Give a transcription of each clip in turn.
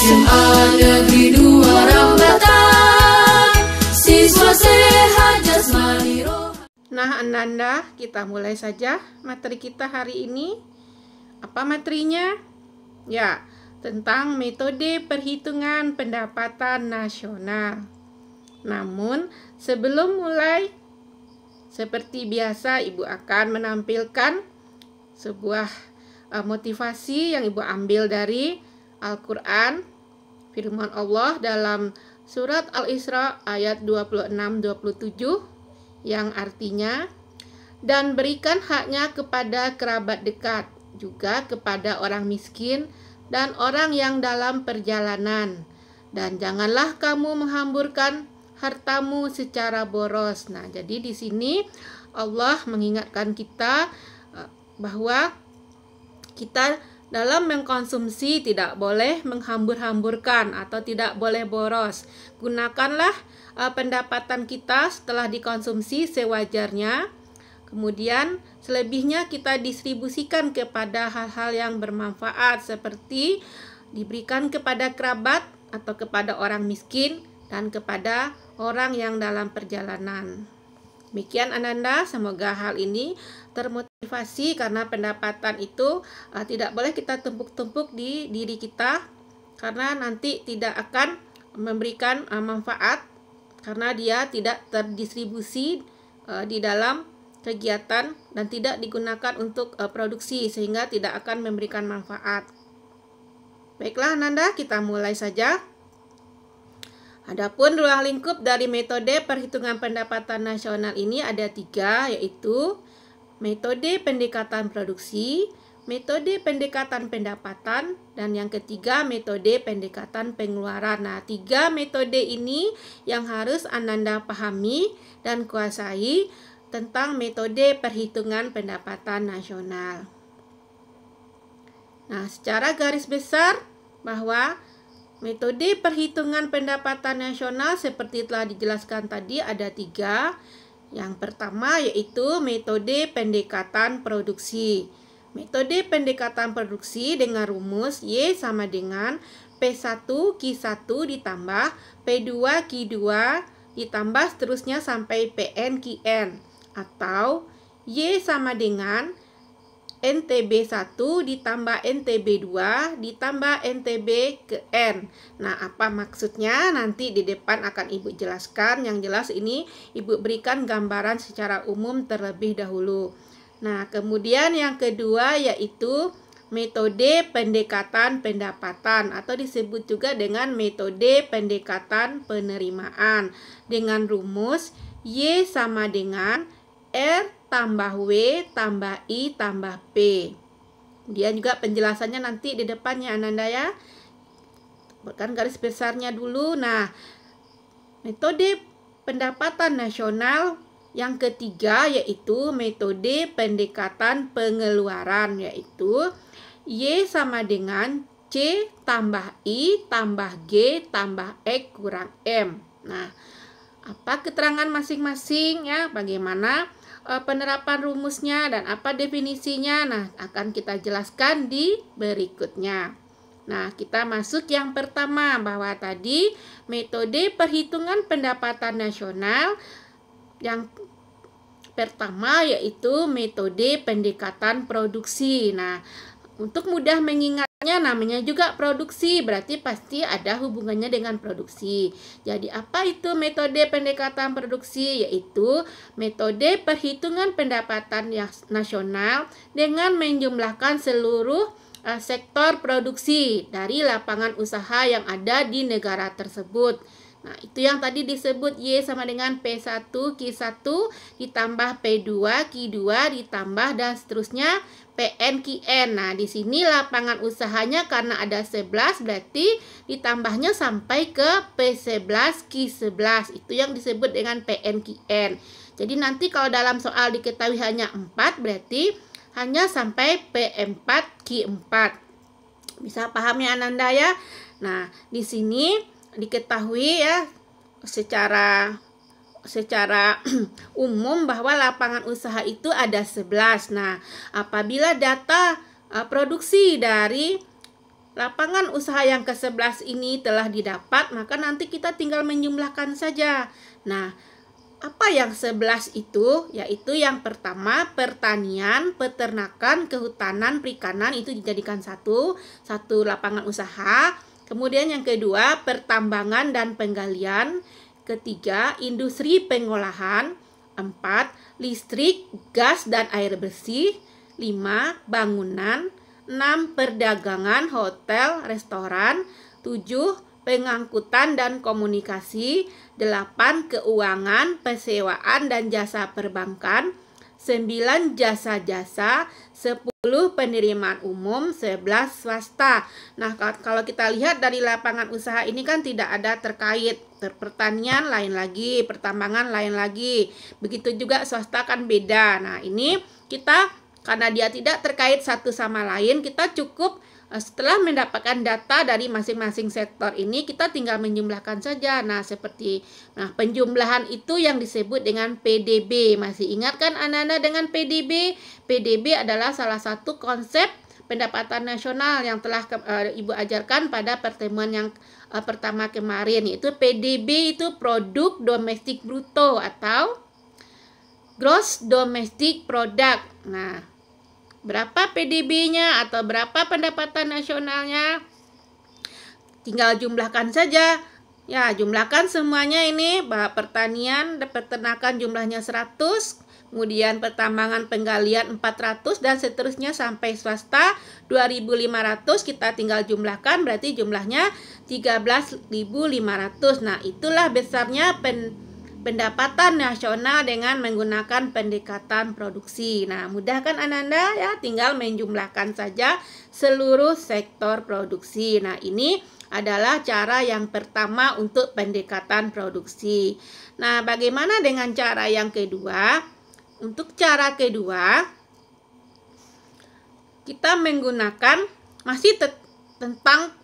SMA Negeri 2 Rambatan, siswa sehat jasmani rohani. Nah, Ananda, kita mulai saja materi kita hari ini. Apa materinya? Ya, tentang metode perhitungan pendapatan nasional. Namun, sebelum mulai, seperti biasa, Ibu akan menampilkan sebuah motivasi yang Ibu ambil dari Al-Quran, firman Allah dalam surat Al-Isra ayat 26-27, yang artinya, dan berikan haknya kepada kerabat dekat, juga kepada orang miskin dan orang yang dalam perjalanan, dan janganlah kamu menghamburkan hartamu secara boros. Nah, jadi di sini Allah mengingatkan kita bahwa kita dalam mengkonsumsi tidak boleh menghambur-hamburkan atau tidak boleh boros. Gunakanlah pendapatan kita setelah dikonsumsi sewajarnya. Kemudian selebihnya kita distribusikan kepada hal-hal yang bermanfaat, seperti diberikan kepada kerabat atau kepada orang miskin dan kepada orang yang dalam perjalanan. Demikian Ananda, semoga hal ini termotivasi, karena pendapatan itu tidak boleh kita tumpuk-tumpuk di diri kita, karena nanti tidak akan memberikan manfaat, karena dia tidak terdistribusi di dalam kegiatan dan tidak digunakan untuk produksi, sehingga tidak akan memberikan manfaat. Baiklah Ananda, kita mulai saja. Adapun ruang lingkup dari metode perhitungan pendapatan nasional ini ada 3, yaitu metode pendekatan produksi, metode pendekatan pendapatan, dan yang ketiga metode pendekatan pengeluaran. Nah, 3 metode ini yang harus Ananda pahami dan kuasai tentang metode perhitungan pendapatan nasional. Nah, secara garis besar bahwa metode perhitungan pendapatan nasional seperti telah dijelaskan tadi ada 3. Yang pertama yaitu metode pendekatan produksi. Metode pendekatan produksi dengan rumus Y sama dengan P1 Q1 ditambah P2 Q2 ditambah seterusnya sampai PN QN. Atau Y sama dengan NTB1 ditambah NTB2 ditambah NTB ke N. Nah, apa maksudnya? Nanti di depan akan Ibu jelaskan. Yang jelas ini Ibu berikan gambaran secara umum terlebih dahulu. Nah, kemudian yang kedua yaitu metode pendekatan pendapatan atau disebut juga dengan metode pendekatan penerimaan dengan rumus Y sama dengan R tambah W tambah I tambah P. Kemudian juga penjelasannya nanti di depannya Ananda ya. Bukan garis besarnya dulu. Nah, metode pendapatan nasional yang ketiga yaitu metode pendekatan pengeluaran, yaitu Y sama dengan C tambah I tambah G tambah X kurang M. Nah, apa keterangan masing-masing ya, bagaimana penerapan rumusnya dan apa definisinya, nah akan kita jelaskan di berikutnya. Nah, kita masuk yang pertama, bahwa tadi metode perhitungan pendapatan nasional yang pertama yaitu metode pendekatan produksi. Nah, untuk mudah mengingatnya, namanya juga produksi, berarti pasti ada hubungannya dengan produksi. Jadi apa itu metode pendekatan produksi? Yaitu metode perhitungan pendapatan nasional dengan menjumlahkan seluruh sektor produksi dari lapangan usaha yang ada di negara tersebut. Nah, itu yang tadi disebut Y sama dengan P1 Q1 ditambah P2 Q2 ditambah dan seterusnya PN QN. Nah, di sini lapangan usahanya karena ada 11 berarti ditambahnya sampai ke P11 Q11. Itu yang disebut dengan PN QN. Jadi nanti kalau dalam soal diketahui hanya 4 berarti hanya sampai P4 Q4. Bisa paham ya Ananda ya? Nah, di sini diketahui ya secara umum bahwa lapangan usaha itu ada 11. Nah, apabila data produksi dari lapangan usaha yang ke-11 ini telah didapat, maka nanti kita tinggal menjumlahkan saja. Nah, apa yang 11 itu? Yaitu yang pertama pertanian, peternakan, kehutanan, perikanan itu dijadikan satu lapangan usaha. Kemudian yang kedua pertambangan dan penggalian. Ketiga industri pengolahan. 4 listrik, gas dan air bersih. 5 bangunan. 6 perdagangan, hotel, restoran. 7 pengangkutan dan komunikasi. 8 keuangan, persewaan dan jasa perbankan. 9 jasa-jasa. 10 penerimaan umum. 11 swasta. Nah, kalau kita lihat dari lapangan usaha ini kan tidak ada terkait. Pertanian lain lagi, pertambangan lain lagi. Begitu juga swasta kan beda. Nah, ini kita karena dia tidak terkait satu sama lain, kita cukup setelah mendapatkan data dari masing-masing sektor ini, kita tinggal menjumlahkan saja. Nah, penjumlahan itu yang disebut dengan PDB. Masih ingat kan anak-anak dengan PDB? PDB adalah salah satu konsep pendapatan nasional yang telah Ibu ajarkan pada pertemuan yang pertama kemarin, yaitu PDB itu produk domestik bruto atau gross domestic product. Nah, berapa PDB-nya atau berapa pendapatan nasionalnya? Tinggal jumlahkan saja. Ya, jumlahkan semuanya ini. Bahwa pertanian dan peternakan jumlahnya 100, kemudian pertambangan penggalian 400 dan seterusnya sampai swasta 2.500. Kita tinggal jumlahkan, berarti jumlahnya 13.500. Nah, itulah besarnya pendapatan nasional dengan menggunakan pendekatan produksi. Nah, mudah kan anak-anak ya, tinggal menjumlahkan saja seluruh sektor produksi. Nah, ini adalah cara yang pertama untuk pendekatan produksi. Nah, bagaimana dengan cara yang kedua? Untuk cara kedua, kita menggunakan masih tentang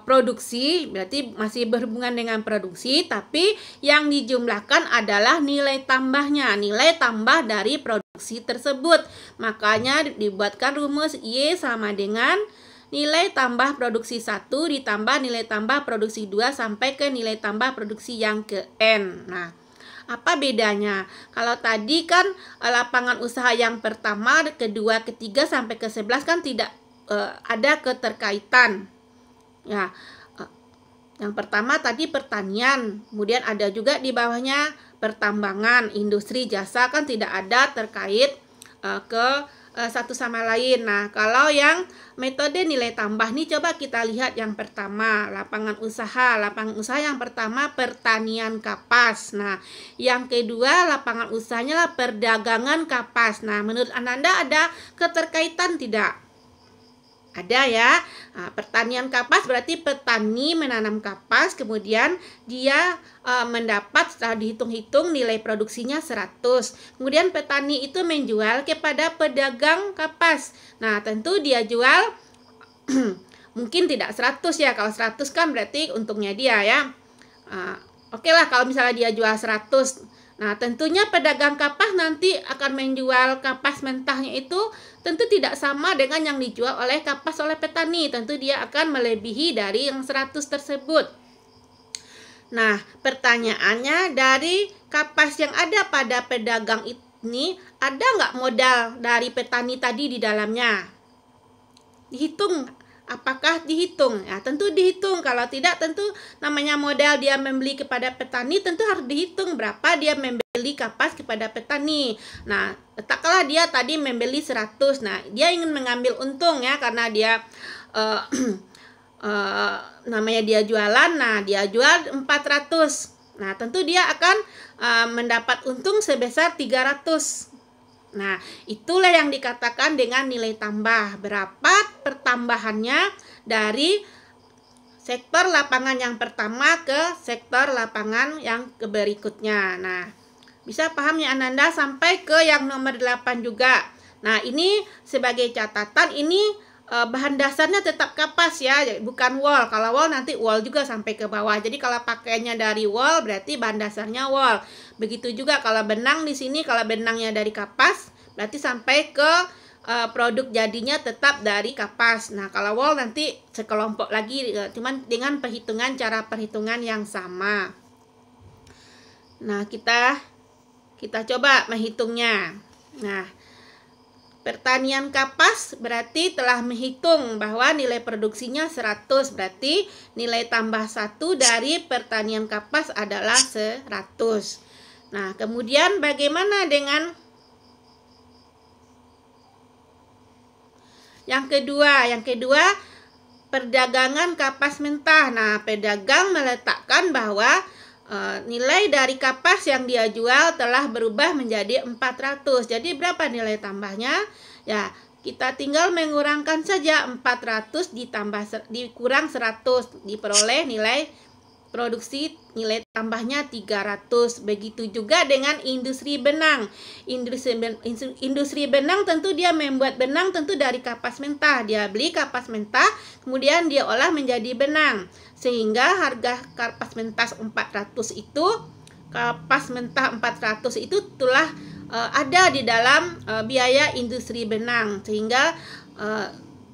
produksi, berarti masih berhubungan dengan produksi, tapi yang dijumlahkan adalah nilai tambahnya, nilai tambah dari produksi tersebut. Makanya dibuatkan rumus Y sama dengan nilai tambah produksi 1 ditambah nilai tambah produksi 2 sampai ke nilai tambah produksi yang ke N. Nah, apa bedanya? Kalau tadi kan lapangan usaha yang pertama, kedua, ketiga sampai ke 11 kan tidak ada keterkaitan. Ya, yang pertama tadi pertanian, kemudian ada juga di bawahnya pertambangan, industri, jasa kan tidak ada terkait satu sama lain. Nah, kalau yang metode nilai tambah nih coba kita lihat yang pertama, lapangan usaha. Lapangan usaha yang pertama pertanian kapas. Nah, yang kedua lapangan usahanya lah perdagangan kapas. Nah, menurut Ananda ada keterkaitan tidak? Ada ya. Nah, pertanian kapas berarti petani menanam kapas, kemudian dia mendapat setelah dihitung-hitung nilai produksinya 100. Kemudian petani itu menjual kepada pedagang kapas. Nah, tentu dia jual mungkin tidak 100 ya. Kalau 100 kan berarti untungnya dia ya. Oke lah kalau misalnya dia jual 100. Nah, tentunya pedagang kapas nanti akan menjual kapas mentahnya itu tentu tidak sama dengan yang dijual oleh kapas oleh petani. Tentu dia akan melebihi dari yang 100 tersebut. Nah, pertanyaannya dari kapas yang ada pada pedagang ini, ada nggak modal dari petani tadi di dalamnya? Dihitung. Apakah dihitung? Ya, tentu dihitung. Kalau tidak, tentu namanya modal dia membeli kepada petani, tentu harus dihitung berapa dia membeli kapas kepada petani. Nah, letaklah dia tadi membeli 100. Nah, dia ingin mengambil untung ya, karena dia namanya dia jualan. Nah, dia jual 400. Nah, tentu dia akan mendapat untung sebesar 300. Nah, itulah yang dikatakan dengan nilai tambah. Berapa pertambahannya dari sektor lapangan yang pertama ke sektor lapangan yang berikutnya. Nah, bisa paham ya Ananda sampai ke yang nomor 8 juga. Nah, ini sebagai catatan, ini bahan dasarnya tetap kapas ya, bukan wol. Kalau wol nanti wol juga sampai ke bawah. Jadi kalau pakainya dari wol berarti bahan dasarnya wol. Begitu juga kalau benang di sini, kalau benangnya dari kapas berarti sampai ke produk jadinya tetap dari kapas. Nah, kalau wol nanti sekelompok lagi, cuman dengan cara perhitungan yang sama. Nah, kita coba menghitungnya. Nah, pertanian kapas berarti telah menghitung bahwa nilai produksinya 100, berarti nilai tambah 1 dari pertanian kapas adalah 100. Nah, kemudian bagaimana dengan yang kedua? Yang kedua, perdagangan kapas mentah. Nah, pedagang meletakkan bahwa nilai dari kapas yang dia jual telah berubah menjadi 400. Jadi berapa nilai tambahnya? Ya, kita tinggal mengurangkan saja 400 dikurang 100, diperoleh nilai produksi, nilai tambahnya 300. Begitu juga dengan industri benang. Industri benang tentu dia membuat benang tentu dari kapas mentah. Dia beli kapas mentah, kemudian dia olah menjadi benang. Sehingga harga kapas mentah 400 itu, telah ada di dalam biaya industri benang. Sehingga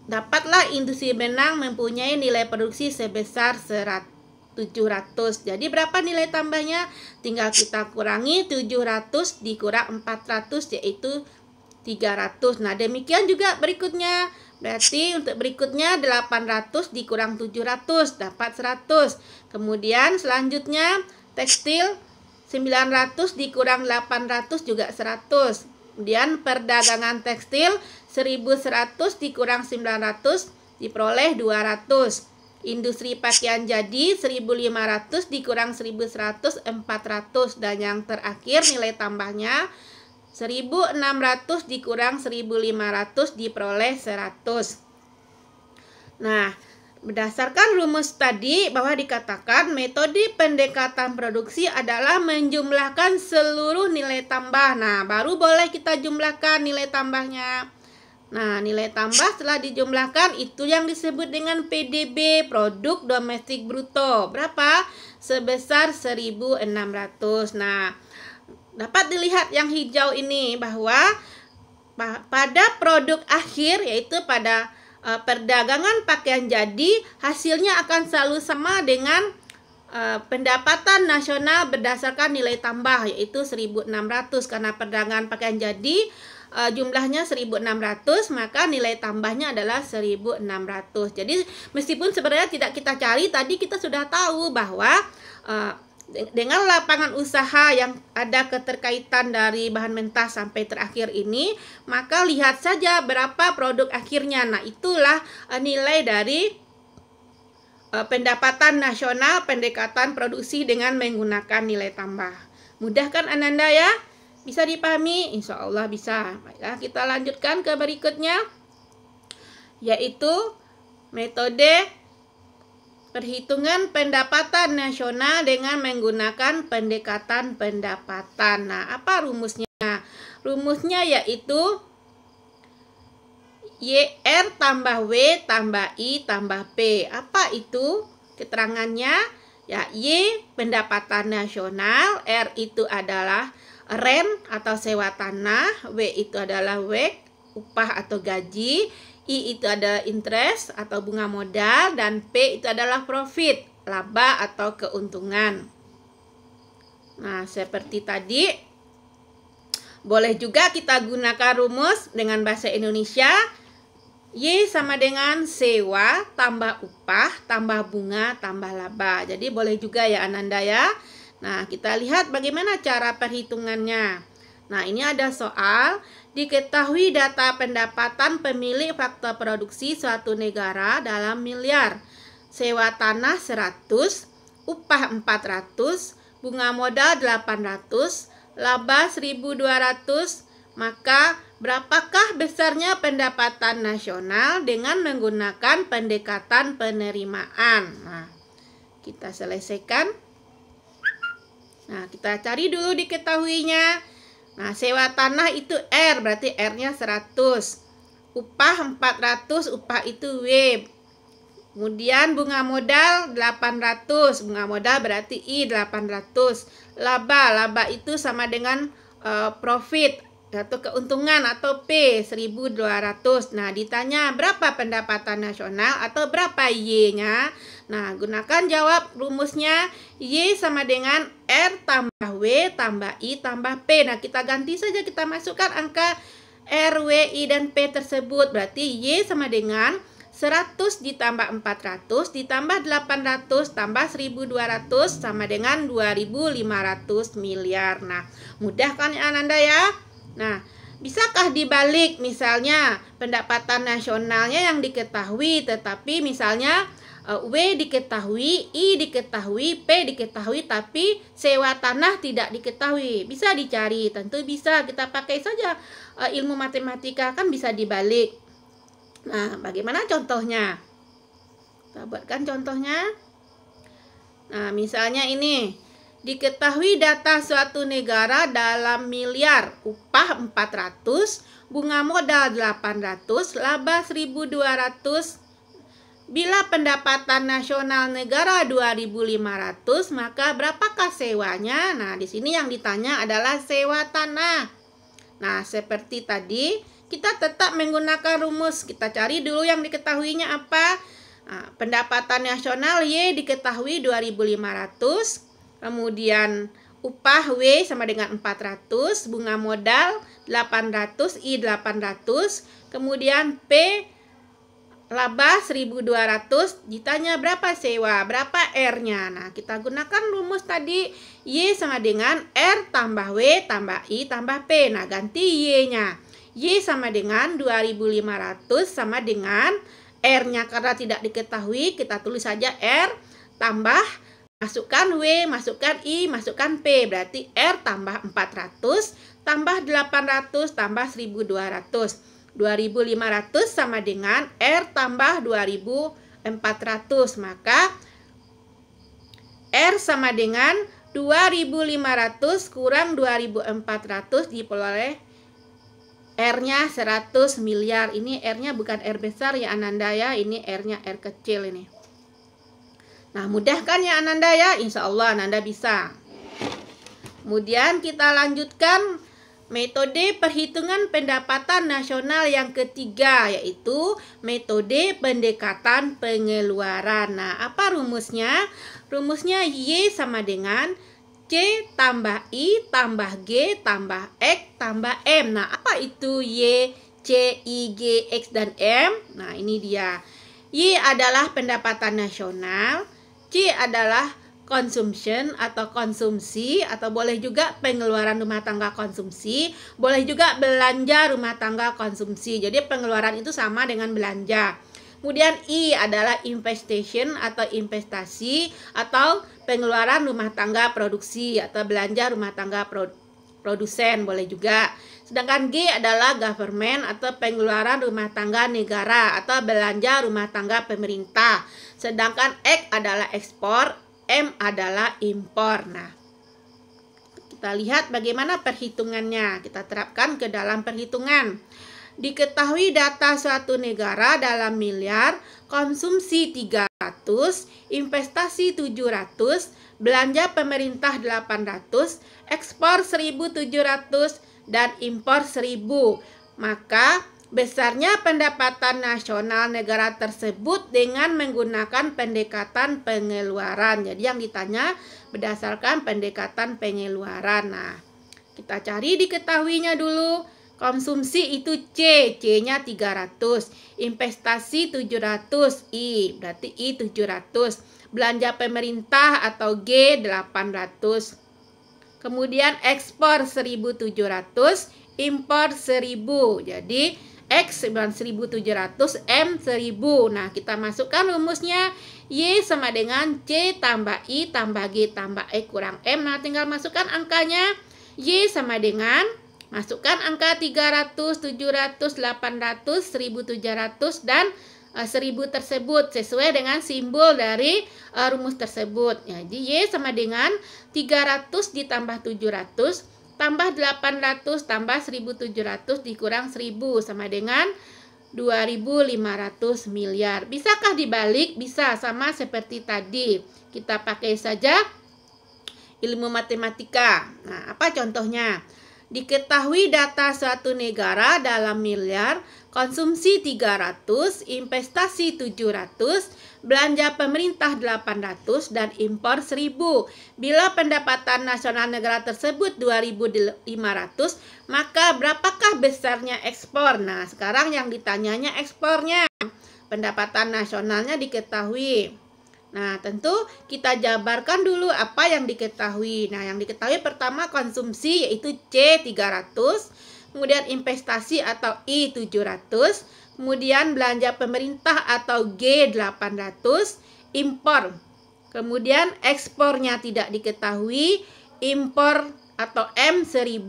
dapatlah industri benang mempunyai nilai produksi sebesar 700. Jadi berapa nilai tambahnya? Tinggal kita kurangi 700 dikurang 400, yaitu 300. Nah, demikian juga berikutnya. Berarti untuk berikutnya 800 dikurang 700 dapat 100. Kemudian selanjutnya tekstil 900 dikurang 800 juga 100. Kemudian perdagangan tekstil 1100 dikurang 900 diperoleh 200. Industri pakaian jadi 1500 dikurang 1100 400. Dan yang terakhir nilai tambahnya 1600 dikurang 1500 diperoleh 100. Nah, berdasarkan rumus tadi bahwa dikatakan metode pendekatan produksi adalah menjumlahkan seluruh nilai tambah. Nah, baru boleh kita jumlahkan nilai tambahnya. Nah, nilai tambah setelah dijumlahkan itu yang disebut dengan PDB, produk domestik bruto. Berapa? Sebesar 1600. Nah, dapat dilihat yang hijau ini bahwa pada produk akhir, yaitu pada perdagangan pakaian jadi, hasilnya akan selalu sama dengan pendapatan nasional berdasarkan nilai tambah, yaitu 1600. Karena perdagangan pakaian jadi jumlahnya 1600, maka nilai tambahnya adalah 1600. Jadi meskipun sebenarnya tidak kita cari, tadi kita sudah tahu bahwa dengan lapangan usaha yang ada keterkaitan dari bahan mentah sampai terakhir ini, maka lihat saja berapa produk akhirnya. Nah, itulah nilai dari pendapatan nasional pendekatan produksi dengan menggunakan nilai tambah. Mudah kan Ananda ya? Bisa dipahami? Insya Allah bisa. Baiklah, kita lanjutkan ke berikutnya, yaitu metode perhitungan pendapatan nasional dengan menggunakan pendekatan pendapatan. Nah, apa rumusnya? Rumusnya yaitu YR tambah W tambah I tambah P. Apa itu keterangannya? Ya, Y pendapatan nasional, R itu adalah rent atau sewa tanah, W itu adalah WEG, upah atau gaji, I itu adalah interest atau bunga modal, dan P itu adalah profit, laba atau keuntungan. Nah, seperti tadi, boleh juga kita gunakan rumus dengan bahasa Indonesia. Y sama dengan sewa tambah upah tambah bunga tambah laba. Jadi boleh juga ya Ananda ya. Nah, kita lihat bagaimana cara perhitungannya. Nah, ini ada soal. Diketahui data pendapatan pemilik faktor produksi suatu negara dalam miliar. Sewa tanah 100, upah 400, bunga modal 800, laba 1.200. Maka berapakah besarnya pendapatan nasional dengan menggunakan pendekatan penerimaan? Nah, kita selesaikan. Nah, kita cari dulu diketahuinya. Nah, sewa tanah itu R, berarti R-nya 100. Upah 400, upah itu W. Kemudian bunga modal 800, bunga modal berarti I 800. Laba itu sama dengan profit, atau keuntungan atau P 1.200. Nah, ditanya berapa pendapatan nasional atau berapa Y-nya. Nah, gunakan jawab rumusnya Y sama dengan R tambah W tambah I tambah P. Nah, kita ganti saja, kita masukkan angka R, W, I, dan P tersebut. Berarti Y sama dengan 100 ditambah 400 ditambah 800 tambah 1.200 sama dengan 2.500 miliar. Nah, mudah kan ya Ananda ya? Nah, bisakah dibalik misalnya pendapatan nasionalnya yang diketahui, tetapi misalnya W diketahui, I diketahui, P diketahui, tapi sewa tanah tidak diketahui. Bisa dicari, tentu bisa. Kita pakai saja ilmu matematika, kan bisa dibalik. Nah, bagaimana contohnya? Kita buatkan contohnya. Nah, misalnya ini. Diketahui data suatu negara dalam miliar, upah 400, bunga modal 800, laba 1.200. Bila pendapatan nasional negara 2.500, maka berapakah sewanya? Nah, di sini yang ditanya adalah sewa tanah. Nah, seperti tadi, kita tetap menggunakan rumus. Kita cari dulu yang diketahuinya apa. Nah, pendapatan nasional Y diketahui 2.500. Kemudian upah W sama dengan 400, bunga modal 800, I 800, kemudian P laba 1.200, ditanya berapa sewa, berapa R-nya. Nah, kita gunakan rumus tadi Y sama dengan R tambah W tambah I tambah P. Nah, ganti Y-nya. Y sama dengan 2.500 sama dengan R-nya, karena tidak diketahui, kita tulis saja R tambah masukkan W, masukkan I, masukkan P. Berarti R tambah 400 tambah 800 tambah 1.200. 2.500 sama dengan R tambah 2.400. Maka R sama dengan 2.500 kurang 2.400 diperoleh R-nya 100 miliar. Ini R-nya bukan R besar ya Ananda ya. Ini R-nya R kecil ini. Nah, mudah kan ya Ananda ya? Insya Allah Ananda bisa. Kemudian kita lanjutkan metode perhitungan pendapatan nasional yang ketiga, yaitu metode pendekatan pengeluaran. Nah, apa rumusnya? Rumusnya Y sama dengan C tambah I tambah G tambah X tambah M. Nah, apa itu Y, C, I, G, X, dan M? Nah, ini dia. Y adalah pendapatan nasional. C adalah consumption atau konsumsi, atau boleh juga pengeluaran rumah tangga konsumsi, boleh juga belanja rumah tangga konsumsi. Jadi pengeluaran itu sama dengan belanja. Kemudian I adalah investation atau investasi, atau pengeluaran rumah tangga produksi atau belanja rumah tangga produsen, boleh juga. Sedangkan G adalah government atau pengeluaran rumah tangga negara atau belanja rumah tangga pemerintah. Sedangkan X adalah ekspor, M adalah impor. Nah, kita lihat bagaimana perhitungannya. Kita terapkan ke dalam perhitungan. Diketahui data suatu negara dalam miliar, konsumsi 300, investasi 700, belanja pemerintah 800, ekspor 1.700, dan impor 1.000. Maka besarnya pendapatan nasional negara tersebut dengan menggunakan pendekatan pengeluaran. Jadi yang ditanya berdasarkan pendekatan pengeluaran. Nah, kita cari diketahuinya dulu. Konsumsi itu C, C-nya 300. Investasi 700, I, berarti I 700. Belanja pemerintah atau G 800. Kemudian ekspor 1.700, impor 1.000. Jadi X 1.700, M 1.000. Nah, kita masukkan rumusnya Y sama dengan C tambah I tambah G tambah E kurang M. Nah, tinggal masukkan angkanya. Y sama dengan, masukkan angka 300, 700, 800, 1.700, dan 1.000 tersebut sesuai dengan simbol dari rumus tersebut. Jadi Y sama dengan 300 ditambah 700 tambah 800 tambah 1.700 dikurang 1.000 sama dengan 2.500 miliar. Bisakah dibalik? Bisa, sama seperti tadi. Kita pakai saja ilmu matematika. Nah, apa contohnya? Diketahui data suatu negara dalam miliar, konsumsi 300, investasi 700, belanja pemerintah 800, dan impor 1000. Bila pendapatan nasional negara tersebut 2.500, maka berapakah besarnya ekspor? Nah, sekarang yang ditanyanya ekspornya. Pendapatan nasionalnya diketahui. Nah, tentu kita jabarkan dulu apa yang diketahui. Nah, yang diketahui pertama konsumsi yaitu C 300, kemudian investasi atau I 700, kemudian belanja pemerintah atau G 800, impor. Kemudian ekspornya tidak diketahui, impor atau M 1000,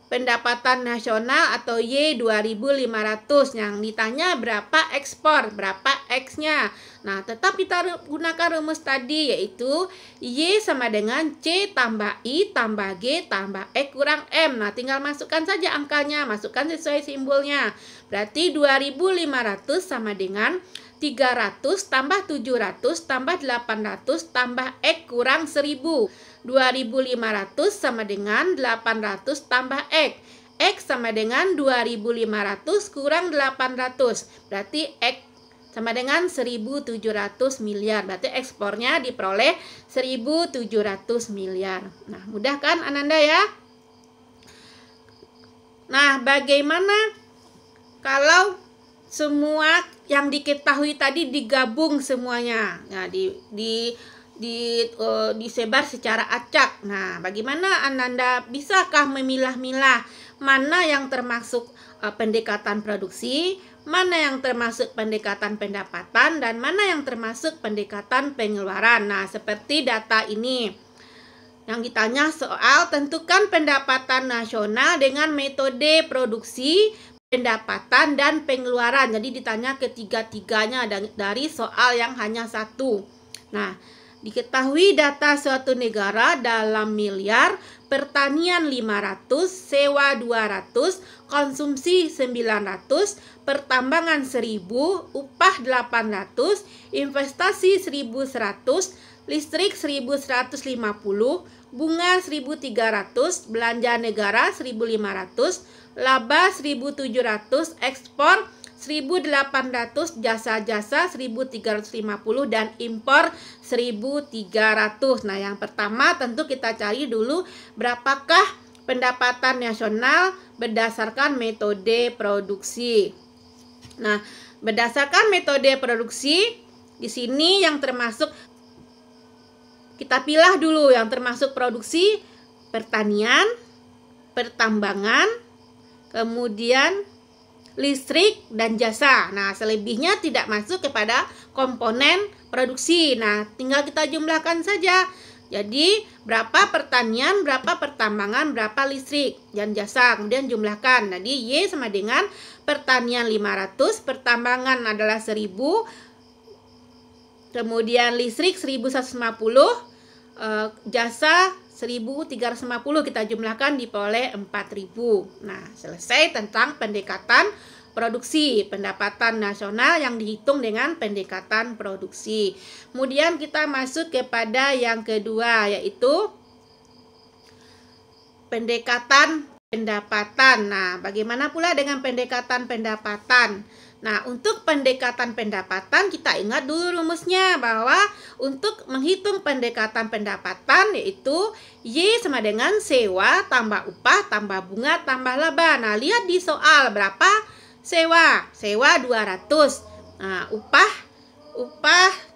pendapatan nasional atau Y 2.500. Yang ditanya berapa ekspor, berapa X-nya. Nah, tetap kita gunakan rumus tadi, yaitu Y sama dengan C tambah I tambah G tambah X kurang M. Nah, tinggal masukkan saja angkanya, masukkan sesuai simbolnya. Berarti 2.500 sama dengan 300 tambah 700 tambah 800 tambah X kurang 1000. 2.500 sama dengan 800 tambah X. X sama dengan 2.500 kurang 800. Berarti X sama dengan 1.700 miliar. Berarti ekspornya diperoleh 1.700 miliar. Nah, mudah kan Ananda ya? Nah, bagaimana kalau semua yang diketahui tadi digabung semuanya? Nah, disebar secara acak. Nah, bagaimana Ananda bisakah memilah-milah mana yang termasuk pendekatan produksi, mana yang termasuk pendekatan pendapatan, dan mana yang termasuk pendekatan pengeluaran? Nah, seperti data ini. Yang ditanya soal tentukan pendapatan nasional dengan metode produksi, pendapatan, dan pengeluaran. Jadi ditanya ketiga-tiganya dari soal yang hanya satu. Nah, diketahui data suatu negara dalam miliar, pertanian 500, sewa 200, konsumsi 900, pertambangan 1000, upah 800, investasi 1100, listrik 1150, bunga 1300, belanja negara 1500, laba 1700, ekspor 1.800, jasa-jasa 1.350, dan impor 1.300. Nah, yang pertama tentu kita cari dulu berapakah pendapatan nasional berdasarkan metode produksi. Nah, berdasarkan metode produksi, di sini yang termasuk, kita pilih dulu yang termasuk produksi: pertanian, pertambangan, kemudian listrik, dan jasa. Nah, selebihnya tidak masuk kepada komponen produksi. Nah, tinggal kita jumlahkan saja. Jadi, berapa pertanian, berapa pertambangan, berapa listrik dan jasa. Kemudian jumlahkan. Jadi, Y sama dengan pertanian 500, pertambangan adalah 1000, kemudian listrik 1150, jasa 1.350, kita jumlahkan diperoleh 4.000. Nah, selesai tentang pendekatan produksi, pendapatan nasional yang dihitung dengan pendekatan produksi. Kemudian kita masuk kepada yang kedua, yaitu pendekatan pendapatan. Nah, bagaimana pula dengan pendekatan pendapatan? Nah, untuk pendekatan pendapatan kita ingat dulu rumusnya, bahwa untuk menghitung pendekatan pendapatan yaitu Y sama dengan sewa tambah upah tambah bunga tambah laba. Nah, lihat di soal berapa sewa? Sewa 200. Nah, upah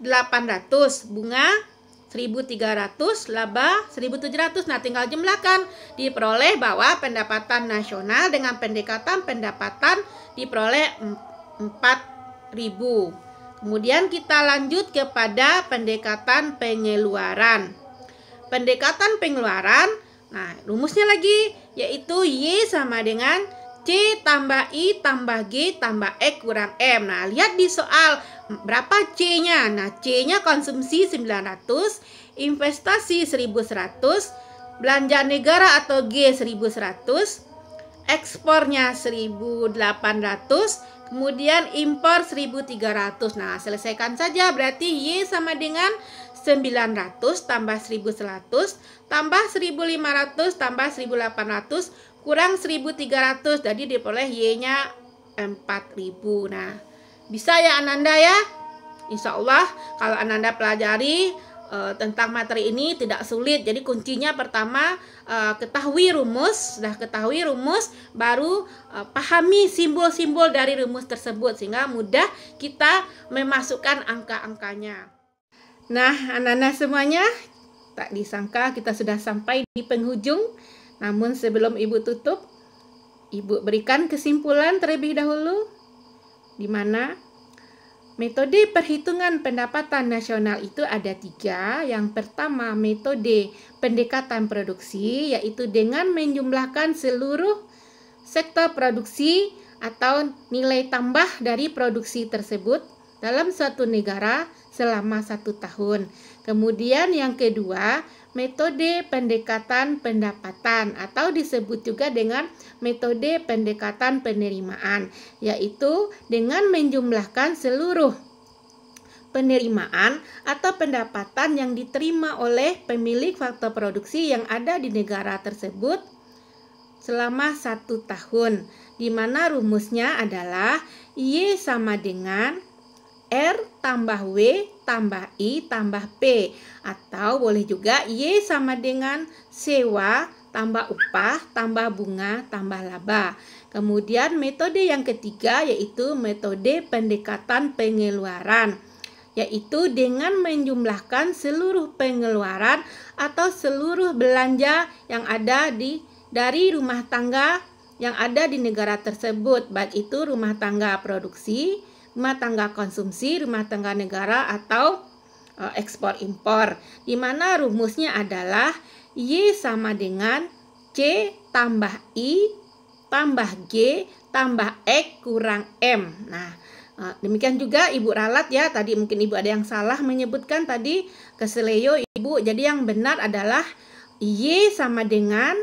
800, bunga 1.300, laba 1.700. Nah, tinggal jumlahkan, diperoleh bahwa pendapatan nasional dengan pendekatan pendapatan diperoleh 4.000. Kemudian kita lanjut kepada pendekatan pengeluaran. Pendekatan pengeluaran, nah rumusnya lagi yaitu Y sama dengan C tambah I tambah G tambah X kurang M. Nah, lihat di soal berapa C-nya. Nah, C-nya konsumsi 900, investasi 1.100, belanja negara atau G 1.100, ekspornya 1.800, kemudian impor 1.300. Nah, selesaikan saja. Berarti Y sama dengan 900 tambah 1.100 tambah 1.500 tambah 1.800 kurang 1.300, jadi diperoleh Y-nya 4.000. Nah, bisa ya Ananda ya? Insya Allah kalau Ananda pelajari tentang materi ini tidak sulit. Jadi kuncinya pertama ketahui rumus. Sudah ketahui rumus, baru pahami simbol-simbol dari rumus tersebut sehingga mudah kita memasukkan angka-angkanya. Nah, anak-anak semuanya, tak disangka kita sudah sampai di penghujung. Namun sebelum Ibu tutup, Ibu berikan kesimpulan terlebih dahulu, di mana metode perhitungan pendapatan nasional itu ada 3. Yang pertama, metode pendekatan produksi, yaitu dengan menjumlahkan seluruh sektor produksi atau nilai tambah dari produksi tersebut dalam suatu negara selama 1 tahun. Kemudian yang kedua, metode pendekatan pendapatan atau disebut juga dengan metode pendekatan penerimaan, yaitu dengan menjumlahkan seluruh penerimaan atau pendapatan yang diterima oleh pemilik faktor produksi yang ada di negara tersebut selama 1 tahun, di mana rumusnya adalah Y sama dengan R tambah W tambah I tambah P, atau boleh juga Y sama dengan sewa tambah upah tambah bunga tambah laba. Kemudian metode yang ketiga yaitu metode pendekatan pengeluaran, yaitu dengan menjumlahkan seluruh pengeluaran atau seluruh belanja yang ada dari rumah tangga yang ada di negara tersebut, baik itu rumah tangga produksi, rumah tangga konsumsi, rumah tangga negara, atau ekspor impor, di mana rumusnya adalah Y sama dengan C tambah I tambah G tambah X kurang M. Nah, demikian juga Ibu ralat ya, tadi mungkin Ibu ada yang salah menyebutkan tadi keseleo Ibu. Jadi yang benar adalah Y sama dengan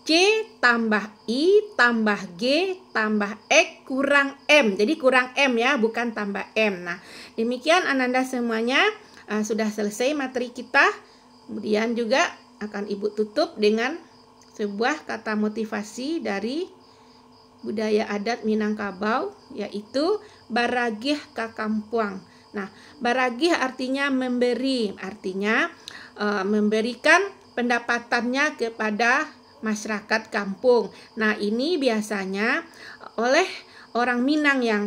C tambah I tambah G tambah X kurang M. Jadi kurang M ya, bukan tambah M. Nah, demikian Ananda semuanya sudah selesai materi kita. Kemudian juga akan Ibu tutup dengan sebuah kata motivasi dari budaya adat Minangkabau, yaitu baragih kakampuang. Nah, baragih artinya memberi, artinya memberikan pendapatannya kepada masyarakat kampung. Nah, ini biasanya oleh orang Minang yang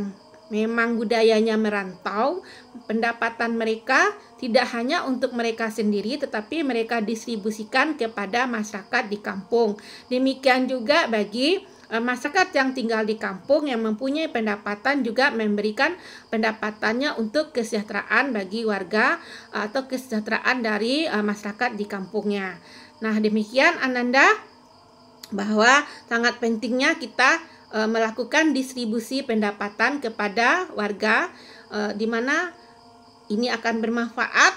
memang budayanya merantau, pendapatan mereka tidak hanya untuk mereka sendiri, tetapi mereka distribusikan kepada masyarakat di kampung. Demikian juga bagi masyarakat yang tinggal di kampung yang mempunyai pendapatan juga memberikan pendapatannya untuk kesejahteraan bagi warga atau kesejahteraan dari masyarakat di kampungnya. Nah, demikian Ananda, bahwa sangat pentingnya kita melakukan distribusi pendapatan kepada warga, di mana ini akan bermanfaat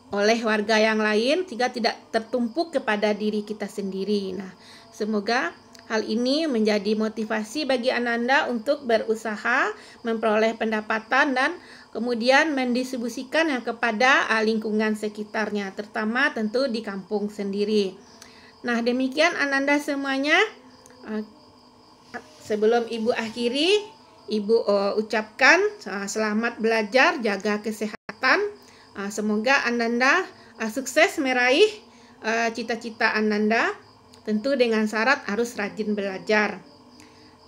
oleh warga yang lain sehingga tidak tertumpuk kepada diri kita sendiri. Nah, semoga hal ini menjadi motivasi bagi Ananda untuk berusaha memperoleh pendapatan dan kemudian mendistribusikannya kepada lingkungan sekitarnya, terutama tentu di kampung sendiri. Nah, demikian Ananda semuanya. Sebelum Ibu akhiri, Ibu ucapkan selamat belajar, jaga kesehatan. Semoga Ananda sukses meraih cita-cita Ananda, tentu dengan syarat harus rajin belajar.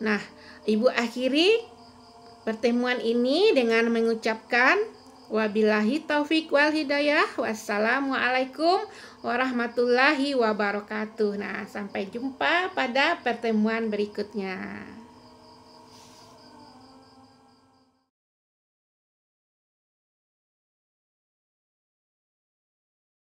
Nah, Ibu akhiri pertemuan ini dengan mengucapkan wabillahi taufik wal hidayah. Wassalamualaikum warahmatullahi wabarakatuh. Nah, sampai jumpa pada pertemuan berikutnya.